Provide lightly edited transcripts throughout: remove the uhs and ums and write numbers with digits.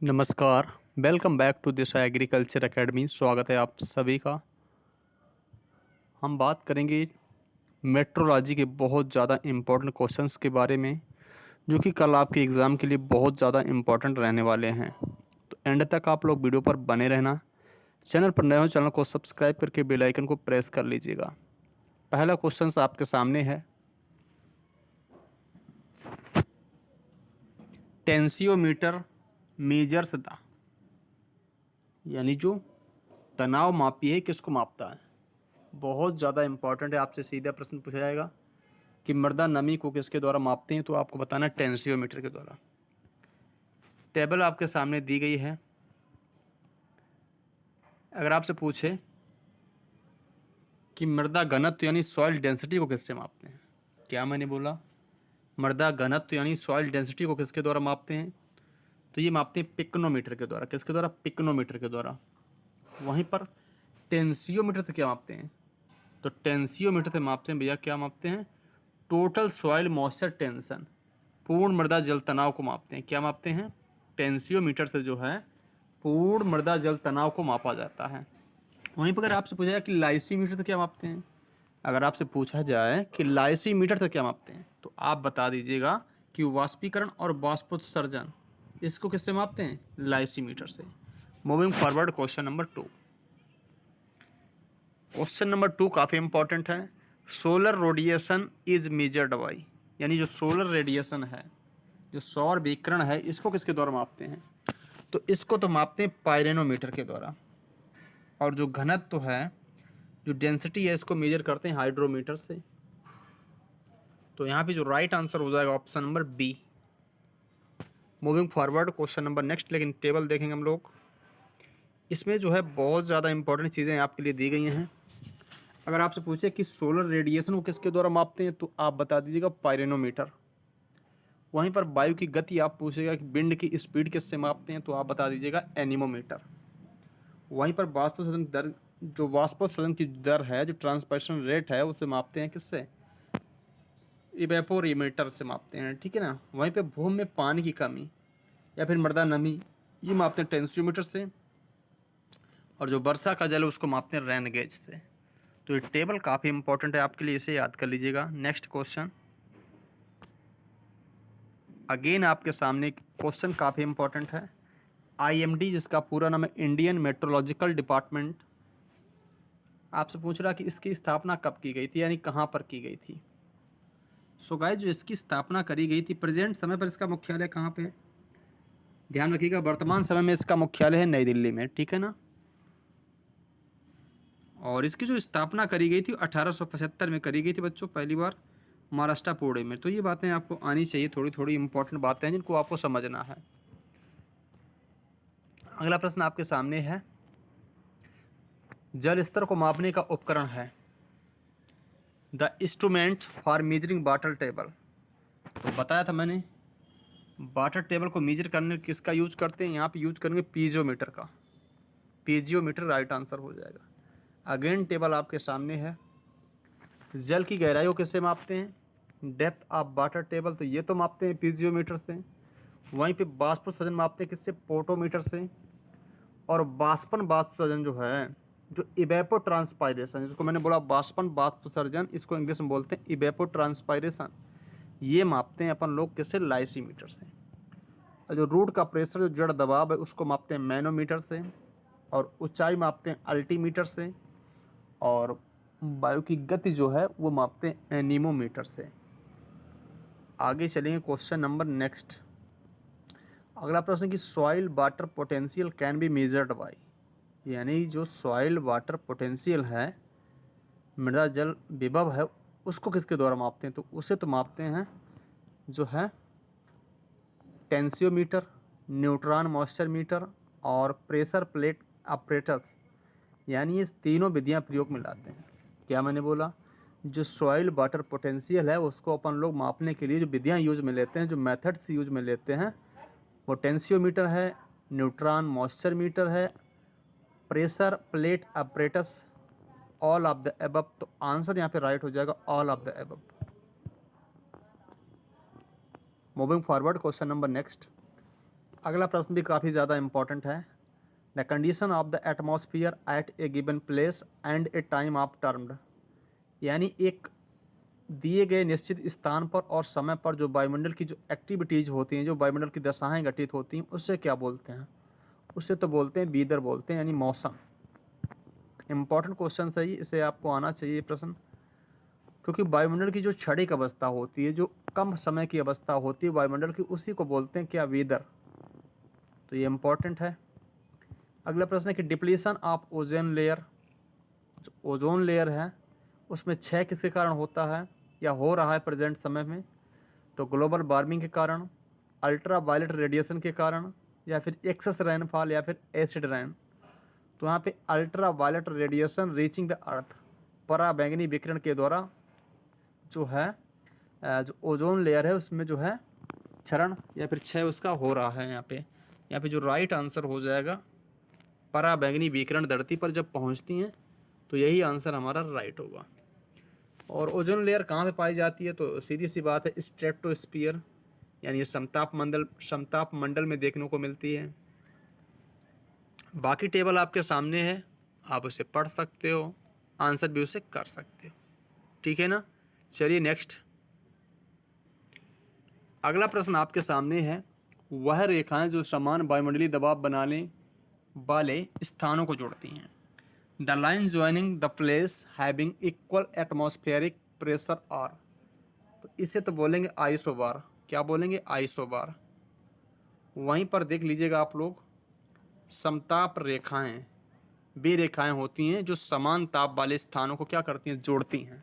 नमस्कार। Welcome back to Disha agriculture academy. स्वागत है आप सभी का। हम बात करेंगे मेट्रोलॉजी के बहुत ज़्यादा इम्पोर्टेंट क्वेश्चंस के बारे में, जो कि कल आपके एग्ज़ाम के लिए बहुत ज़्यादा इम्पोर्टेंट रहने वाले हैं। तो एंड तक आप लोग वीडियो पर बने रहना। चैनल पर नए हो, चैनल को सब्सक्राइब करके बेल आइकन को प्रेस कर लीजिएगा। पहला क्वेश्चन आपके सामने है, टेंसियोमीटर मेजर्स द, यानी जो तनाव मापी है किसको मापता है। बहुत ज़्यादा इंपॉर्टेंट है, आपसे सीधा प्रश्न पूछा जाएगा कि मृदा नमी को किसके द्वारा मापते हैं, तो आपको बताना है टेंसियोमीटर के द्वारा। टेबल आपके सामने दी गई है। अगर आपसे पूछे कि मृदा घनत्व यानी सॉइल डेंसिटी को किससे मापते हैं, क्या मैंने बोला, मृदा घनत्व यानी सॉइल डेंसिटी को किसके द्वारा मापते हैं, तो ये मापते हैं पिकनोमीटर के द्वारा। किसके द्वारा? पिकनोमीटर के द्वारा। वहीं पर टेंसियोमीटर से क्या मापते हैं, तो टेंसियोमीटर से मापते हैं भैया, क्या मापते हैं, टोटल सॉइल मॉइस्चर टेंशन, पूर्ण मृदा जल तनाव को मापते हैं। क्या मापते हैं? टेंसियोमीटर से जो है पूर्ण मृदा जल तनाव को मापा जाता है। वहीं पर अगर आपसे पूछा जाए कि लाइसीमीटर से क्या मापते हैं, अगर आपसे पूछा जाए कि लाइसीमीटर से क्या मापते हैं, तो आप बता दीजिएगा कि वाष्पीकरण और बाष्पोत्सर्जन, इसको किससे मापते हैं? लाइसीमीटर से। Moving forward, question number 2। Question number 2 काफ़ी इंपॉर्टेंट है। Solar radiation is measured by, यानी जो सोलर रेडिएशन है, जो सौर विकिरण है, इसको किसके द्वारा मापते हैं, तो इसको तो मापते हैं पायरेनोमीटर के द्वारा। और जो घनत्व है, जो डेंसिटी है, इसको मेजर करते हैं हाइड्रोमीटर से। तो यहाँ पे जो राइट आंसर हो जाएगा option number B. Moving forward, question number next. लेकिन टेबल देखेंगे हम लोग, इसमें जो है बहुत ज़्यादा इंपॉर्टेंट चीज़ें आपके लिए दी गई हैं। अगर आपसे पूछे कि सोलर रेडिएशन को किसके द्वारा मापते हैं, तो आप बता दीजिएगा पायरेनोमीटर। वहीं पर वायु की गति आप पूछेगा कि विंड की स्पीड किससे मापते हैं, तो आप बता दीजिएगा एनीमोमीटर। वहीं पर वाष्पोत्सर्जन दर, जो वाष्पोत्सर्जन की दर है, जो ट्रांसपिरेशन रेट है, उसे मापते हैं किससे? इवेपोरीमीटर से मापते हैं, ठीक है ना। वहीं पे भूमि में पानी की कमी या फिर मृदा नमी, ये मापते हैं टेंसियोमीटर से। और जो वर्षा का जल है, उसको मापते हैं रेन गेज से। तो ये टेबल काफ़ी इंपॉर्टेंट है आपके लिए, इसे याद कर लीजिएगा। नेक्स्ट क्वेश्चन, अगेन आपके सामने क्वेश्चन काफ़ी इंपॉर्टेंट है। आईएमडी, जिसका पूरा नाम है इंडियन मेट्रोलॉजिकल डिपार्टमेंट, आपसे पूछ रहा कि इसकी स्थापना कब की गई थी, यानी कहाँ पर की गई थी। सो गाइस, जो इसकी स्थापना करी गई थी, प्रेजेंट समय पर इसका मुख्यालय कहाँ पे है, ध्यान रखिएगा, वर्तमान समय में इसका मुख्यालय है नई दिल्ली में, ठीक है ना। और इसकी जो स्थापना करी गई थी 1875 में करी गई थी बच्चों, पहली बार महाराष्ट्र पुणे में। तो ये बातें आपको आनी चाहिए, थोड़ी थोड़ी इंपॉर्टेंट बातें हैं जिनको आपको समझना है। अगला प्रश्न आपके सामने है, जल स्तर को मापने का उपकरण है, the instrument for measuring water table. तो बताया था मैंने, वाटर टेबल को मेजर करने किसका यूज करते हैं, यहाँ पे यूज करेंगे पीजियोमीटर का। पीजियोमीटर राइट आंसर हो जाएगा। अगेन टेबल आपके सामने है, जल की गहराई को किससे मापते हैं, डेप्थ ऑफ वाटर टेबल, तो ये तो मापते हैं पीजियोमीटर से। वहीं पे बाष्पोत्सर्जन मापते हैं किससे, पोटोमीटर से। और बाष्पन बाष्पोत्सर्जन जो है, जो इवेपो ट्रांसपायरेशन, जिसको मैंने बोला बाष्पन बाष्पोत्सर्जन, इसको इंग्लिश में बोलते हैं इवेपो ट्रांसपायरेशन, ये मापते हैं अपन लोग किससे, लाइसीमीटर से। और जो रूट का प्रेशर, जो जड़ दबाव है, उसको मापते हैं मैनोमीटर से। और ऊंचाई मापते हैं अल्टीमीटर से। और वायु की गति जो है वो मापते हैं एनीमोमीटर से। आगे चलेंगे, क्वेश्चन नंबर नेक्स्ट। अगला प्रश्न कि soil water potential can be measured by, यानी जो सॉइल वाटर पोटेंशियल है, मृदा जल विभव है, उसको किसके द्वारा मापते हैं, तो उसे तो मापते हैं जो है टेंसियोमीटर, न्यूट्रॉन मॉइस्चर मीटर और प्रेशर प्लेट ऑपरेटर्स, यानी ये तीनों विधियां प्रयोग में लाते हैं। क्या मैंने बोला, जो सॉइल वाटर पोटेंशियल है, उसको अपन लोग मापने के लिए जो विधियां यूज में लेते हैं, जो मेथड्स यूज में लेते हैं, वो टेंसियोमीटर है, न्यूट्रॉन मॉइस्चर मीटर है, pressure plate apparatus, all of the above. तो आंसर यहाँ पे राइट हो जाएगा all of the above. Moving forward, question number next. अगला प्रश्न भी काफ़ी ज़्यादा इम्पोर्टेंट है। The condition of the atmosphere at a given place and a time of termed, यानी एक दिए गए निश्चित स्थान पर और समय पर जो वायुमंडल की जो एक्टिविटीज़ होती हैं, जो वायुमंडल की दशाएं घटित होती हैं, उससे क्या बोलते हैं? उससे तो बोलते हैं वीदर बोलते हैं, यानी मौसम। इम्पॉर्टेंट क्वेश्चन है, इसे आपको आना चाहिए प्रश्न, क्योंकि वायुमंडल की जो क्षणिक अवस्था होती है, जो कम समय की अवस्था होती है वायुमंडल की, उसी को बोलते हैं क्या? वेदर। तो ये इम्पॉर्टेंट है। अगला प्रश्न है कि डिप्लीशन ऑफ ओजोन लेयर, जो ओजोन लेयर है उसमें क्षय किसके कारण होता है या हो रहा है प्रेजेंट समय में? तो ग्लोबल वार्मिंग के कारण, अल्ट्रा वायलेट रेडिएशन के कारण, या फिर एक्सेस रेनफॉल, या फिर एसिड रेन। तो यहाँ पे ultraviolet radiation reaching the earth, पराबैंगनी विकिरण के द्वारा जो है जो ओजोन लेयर है उसमें जो है क्षरण या फिर क्षय उसका हो रहा है। यहाँ पे जो राइट आंसर हो जाएगा, पराबैंगनी विकिरण धरती पर जब पहुँचती हैं तो यही आंसर हमारा राइट होगा। और ओजोन लेयर कहाँ पे पाई जाती है? तो सीधी सी बात है, स्ट्रेटोस्फीयर, यानी समताप मंडल में देखने को मिलती है। बाकी टेबल आपके सामने है, आप उसे पढ़ सकते हो, आंसर भी उसे कर सकते हो। ठीक है ना? चलिए नेक्स्ट। अगला प्रश्न आपके सामने है, वह रेखाएं जो समान वायुमंडलीय दबाव बनाने वाले स्थानों को जोड़ती हैं। The line joining the place having equal atmospheric pressure are. तो इसे तो बोलेंगे आइसोबार। क्या बोलेंगे? आइसोबार। वहीं पर देख लीजिएगा आप लोग, समताप रेखाएं, वे रेखाएं होती हैं जो समान ताप वाले स्थानों को क्या करती हैं? जोड़ती हैं।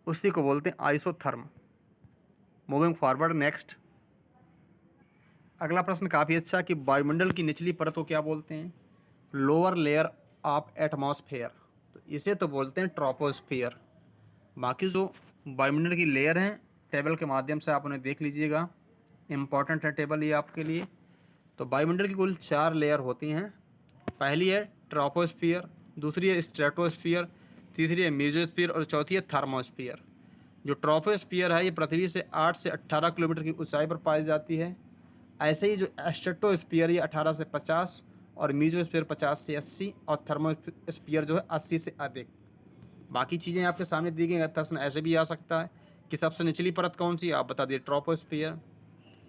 उसी को बोलते हैं आइसोथर्म। Moving forward next. अगला प्रश्न काफ़ी अच्छा कि वायुमंडल की निचली परत को क्या बोलते हैं? Lower layer of atmosphere. तो इसे तो बोलते हैं ट्रोपोस्फियर। बाकी जो वायुमंडल की लेयर हैं, टेबल के माध्यम से आप उन्हें देख लीजिएगा, इम्पॉर्टेंट है टेबल ये आपके लिए। तो वायुमंडल की कुल 4 लेयर होती हैं। पहली है ट्रोपोस्फियर, दूसरी है स्ट्रेटोस्फियर, तीसरी है मेसोस्फियर और चौथी है थर्मोस्फियर। जो ट्रोपोस्फियर है ये पृथ्वी से 8 से 18 किलोमीटर की ऊंचाई पर पाई जाती है। ऐसे ही जो स्ट्रेटोस्फियर ये 18 से 50 और मेसोस्फियर 50 से 80 और थर्मोस्फियर जो है 80 से अधिक। बाकी चीज़ें आपके सामने दी गई। प्रश्न ऐसे भी आ सकता है कि सबसे निचली परत कौन सी? आप बता दिए ट्रोपोस्फियर।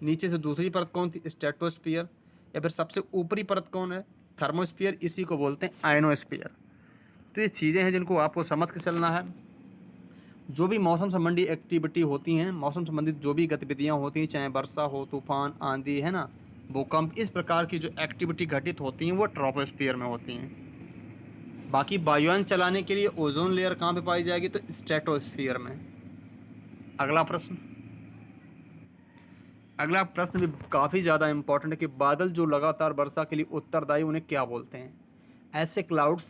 नीचे से दूसरी परत कौन थी? स्ट्रेटोस्फियर। या फिर सबसे ऊपरी परत कौन है? थर्मोस्फियर। इसी को बोलते हैं आयनोस्फियर। तो ये चीज़ें हैं जिनको आपको समझ के चलना है। जो भी मौसम संबंधी एक्टिविटी होती हैं, मौसम संबंधित जो भी गतिविधियां होती हैं, चाहे वर्षा हो, तूफान, आंधी, है ना, भूकंप, इस प्रकार की जो एक्टिविटी घटित होती हैं वो ट्रोपोस्फियर में होती हैं। बाकी वायुयान चलाने के लिए ओजोन लेयर कहाँ पे पाई जाएगी? तो स्ट्रेटोस्फियर में। अगला प्रश्न। अगला प्रश्न भी काफ़ी ज़्यादा इंपॉर्टेंट है कि बादल जो लगातार वर्षा के लिए उत्तरदायी, उन्हें क्या बोलते हैं? ऐसे क्लाउड्स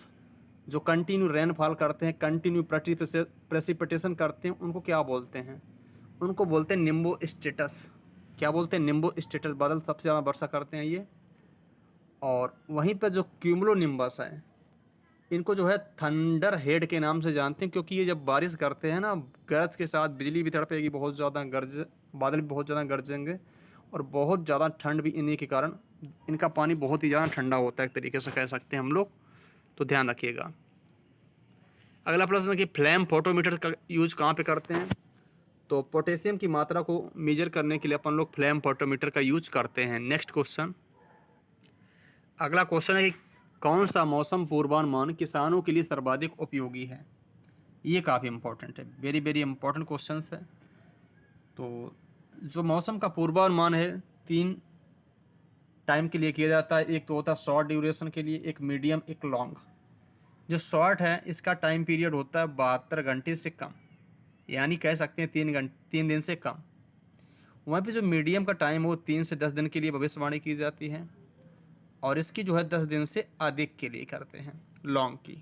जो कंटिन्यू रेनफॉल करते हैं, कंटिन्यू प्रेसिपिटेशन करते हैं, उनको क्या बोलते हैं? उनको बोलते हैं निम्बो स्टेटस। क्या बोलते हैं? निम्बो स्टेटस। बादल सबसे ज़्यादा वर्षा करते हैं ये। और वहीं पर जो क्यूमुलो निम्बस है, इनको जो है थंडर हेड के नाम से जानते हैं, क्योंकि ये जब बारिश करते हैं ना, गरज के साथ बिजली भी तड़पेगी, बहुत ज़्यादा गरज, बादल भी बहुत ज़्यादा गरजेंगे, और बहुत ज़्यादा ठंड भी इन्हीं के कारण, इनका पानी बहुत ही ज़्यादा ठंडा होता है, एक तरीके से कह सकते हैं हम लोग। तो ध्यान रखिएगा। अगला प्रश्न है कि फ्लेम फोटोमीटर का यूज कहाँ पे करते हैं? तो पोटेशियम की मात्रा को मेजर करने के लिए अपन लोग फ्लेम फोटोमीटर का यूज करते हैं। Next question. अगला क्वेश्चन है कि कौन सा मौसम पूर्वानुमान किसानों के लिए सर्वाधिक उपयोगी है? ये काफ़ी इंपॉर्टेंट है, वेरी वेरी इंपॉर्टेंट क्वेश्चन है। तो जो मौसम का पूर्वानुमान है, 3 टाइम के लिए किया जाता है। एक तो होता है शॉर्ट ड्यूरेशन के लिए, एक मीडियम, एक लॉन्ग। जो शॉर्ट है इसका टाइम पीरियड होता है 72 घंटे से कम, यानी कह सकते हैं 3 दिन से कम। वहीं पे जो मीडियम का टाइम वो 3 से 10 दिन के लिए भविष्यवाणी की जाती है, और इसकी जो है 10 दिन से अधिक के लिए करते हैं लॉन्ग की।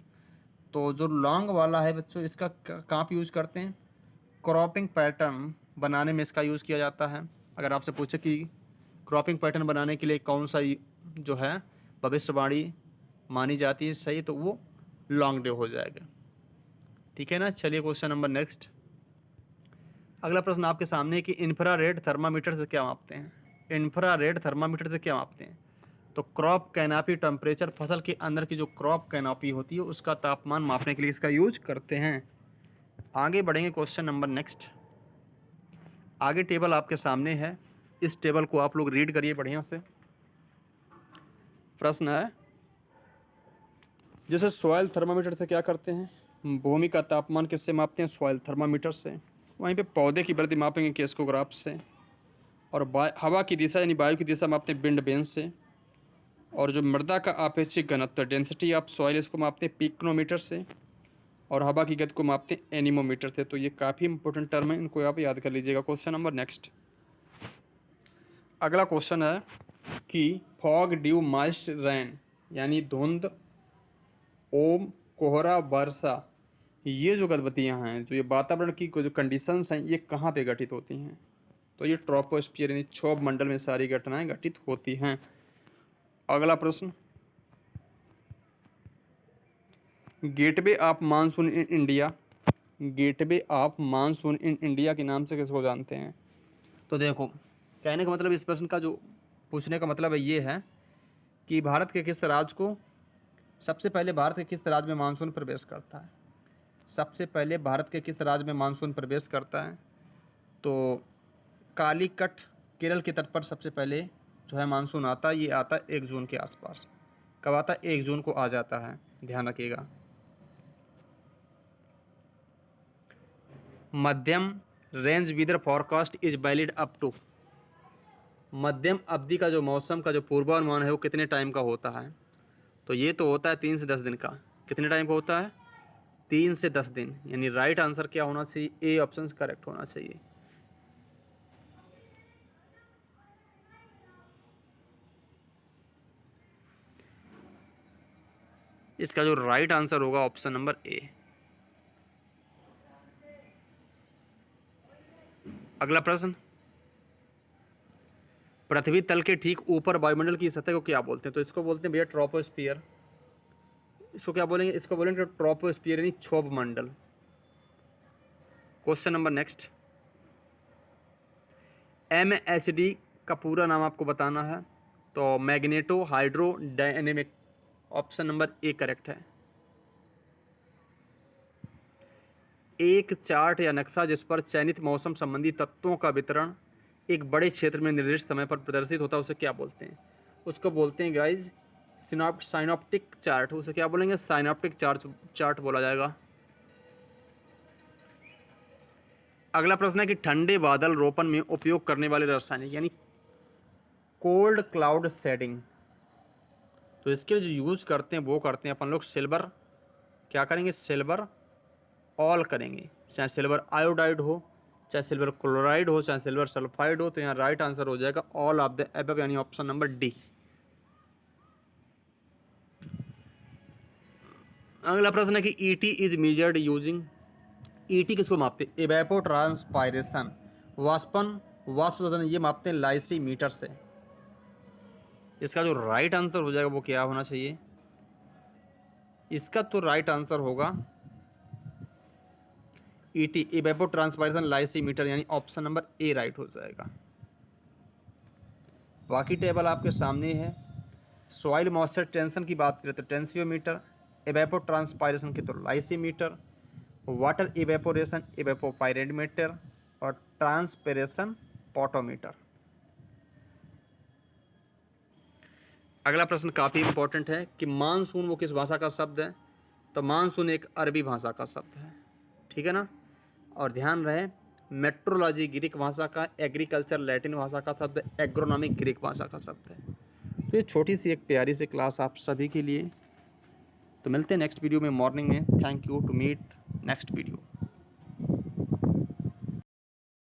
तो जो लॉन्ग वाला है बच्चों, इसका कहाँ पे यूज़ करते हैं? क्रॉपिंग पैटर्न बनाने में इसका यूज़ किया जाता है। अगर आपसे पूछे कि क्रॉपिंग पैटर्न बनाने के लिए कौन सा जो है भविष्यवाणी मानी जाती है सही, तो वो लॉन्ग डे हो जाएगा। ठीक है ना? चलिए क्वेश्चन नंबर नेक्स्ट। अगला प्रश्न आपके सामने कि इंफ्रारेड थर्मामीटर से क्या मापते हैं? इंफ्रारेड थर्मामीटर से क्या मापते हैं? तो क्रॉप कैनापी टेम्परेचर, फसल के अंदर की जो क्रॉप कैनापी होती है उसका तापमान मापने के लिए इसका यूज करते हैं। आगे बढ़ेंगे, क्वेश्चन नंबर नेक्स्ट। आगे टेबल आपके सामने है, इस टेबल को आप लोग रीड करिए बढ़िया से। प्रश्न है, जैसे सॉइल थर्मामीटर से क्या करते हैं, भूमि का तापमान किससे मापते हैं? सॉइल थर्मामीटर से। वहीं पे पौधे की वृद्धि मापेंगे केस्कोग्राफ से। और हवा की दिशा यानी वायु की दिशा मापते हैं विंड बेंच से। और जो मृदा का आपेक्षिक घनत्व, डेंसिटी ऑफ सॉइल, इसको मापते हैं पिक्नोमीटर से। और हवा की गति को मापते हैं एनीमोमीटर से। तो ये काफ़ी इंपॉर्टेंट टर्म है, इनको आप याद कर लीजिएगा। Question number next. अगला क्वेश्चन है कि फॉग, ड्यू, मॉइस्ट रेन यानी धुंध, ओम, कोहरा, वर्षा, ये जो गतिविधियाँ हैं, जो ये वातावरण की जो कंडीशंस हैं, ये कहाँ पे घटित होती हैं? तो ये ट्रोपोस्फीयर यानी क्षोभ मंडल में सारी घटनाएं घटित होती हैं। अगला प्रश्न, gateway of monsoon in India, gateway of monsoon in India के नाम से किसको जानते हैं? तो देखो, कहने का मतलब, इस प्रश्न का जो पूछने का मतलब है ये है कि भारत के किस राज्य को सबसे पहले, भारत के किस राज्य में मानसून प्रवेश करता है? सबसे पहले भारत के किस राज्य में मानसून प्रवेश करता है? तो कालीकट, केरल के तट पर सबसे पहले जो है मानसून आता है। ये आता है 1 जून के आसपास। कब आता है? 1 जून को आ जाता है, ध्यान रखिएगा। मध्यम range weather forecast is valid up to, मध्यम अवधि का जो मौसम का जो पूर्वानुमान है वो कितने टाइम का होता है? तो ये तो होता है 3 से 10 दिन का। कितने टाइम का होता है? 3 से 10 दिन। यानी राइट आंसर क्या होना चाहिए? ए ऑप्शन करेक्ट होना चाहिए। इसका जो राइट आंसर होगा ऑप्शन नंबर ए। अगला प्रश्न, पृथ्वी तल के ठीक ऊपर वायुमंडल की सतह को क्या बोलते हैं? तो इसको बोलते हैं भैया ट्रोपोस्फियर। इसको क्या बोलेंगे? इसको बोलेंगे ट्रोपोस्फियर यानी क्षोभ मंडल। क्वेश्चन नंबर नेक्स्ट, MHD का पूरा नाम आपको बताना है। तो magneto hydro dynamic, option number A correct है। एक चार्ट या नक्शा जिस पर चयनित मौसम संबंधी तत्वों का वितरण एक बड़े क्षेत्र में निर्दिष्ट समय पर प्रदर्शित होता है, उसे क्या बोलते हैं? उसको बोलते हैं गाइज साइनॉप्टिक चार्ट। उसे क्या बोलेंगे? साइनॉप्टिक चार्ट बोला जाएगा। अगला प्रश्न है कि ठंडे बादल रोपण में उपयोग करने वाले रासायनिक यानी कोल्ड क्लाउड शेडिंग, तो इसके लिए जो यूज करते हैं वो करते हैं अपन लोग सिल्वर, क्या करेंगे? सिल्वर ऑल करेंगे। चाहे सिल्वर आयोडाइड हो, चाहे सिल्वर क्लोराइड हो, चाहे सिल्वर सल्फाइड हो। तो यहाँ राइट आंसर हो जाएगा ऑल ऑफ द एबव यानी ऑप्शन नंबर डी। अगला प्रश्न है कि ET is measured using, ET किसको मापते हैं? इवेपो ट्रांसपायरेशन, वाष्पन, ये मापते हैं लाइसीमीटर से। इसका जो राइट आंसर हो जाएगा वो क्या होना चाहिए? इसका तो राइट आंसर होगा ईटी, इवेपो ट्रांसपायरेशन लाइसीमीटर, यानी ऑप्शन नंबर ए राइट हो जाएगा। बाकी टेबल आपके सामने है। सॉइल मॉइस्चर टेंशन की बात करें तो टेंसियोमीटर, इवेपो ट्रांसपायरेशन की तो लाइसीमीटर, वाटर इवेपोरेशन इवेपोपाइरेडमीटर और ट्रांसपेरेशन पोटोमीटर। अगला प्रश्न काफ़ी इंपॉर्टेंट है कि मानसून वो किस भाषा का शब्द है? तो मानसून एक अरबी भाषा का शब्द है, ठीक है ना। और ध्यान रहे, मेट्रोलॉजी ग्रीक भाषा का, एग्रीकल्चर लैटिन भाषा का शब्द, एग्रोनॉमिक ग्रीक भाषा का शब्द है। तो ये छोटी सी एक प्यारी सी क्लास आप सभी के लिए। तो मिलते हैं नेक्स्ट वीडियो में मॉर्निंग में। Thank you, to meet next video.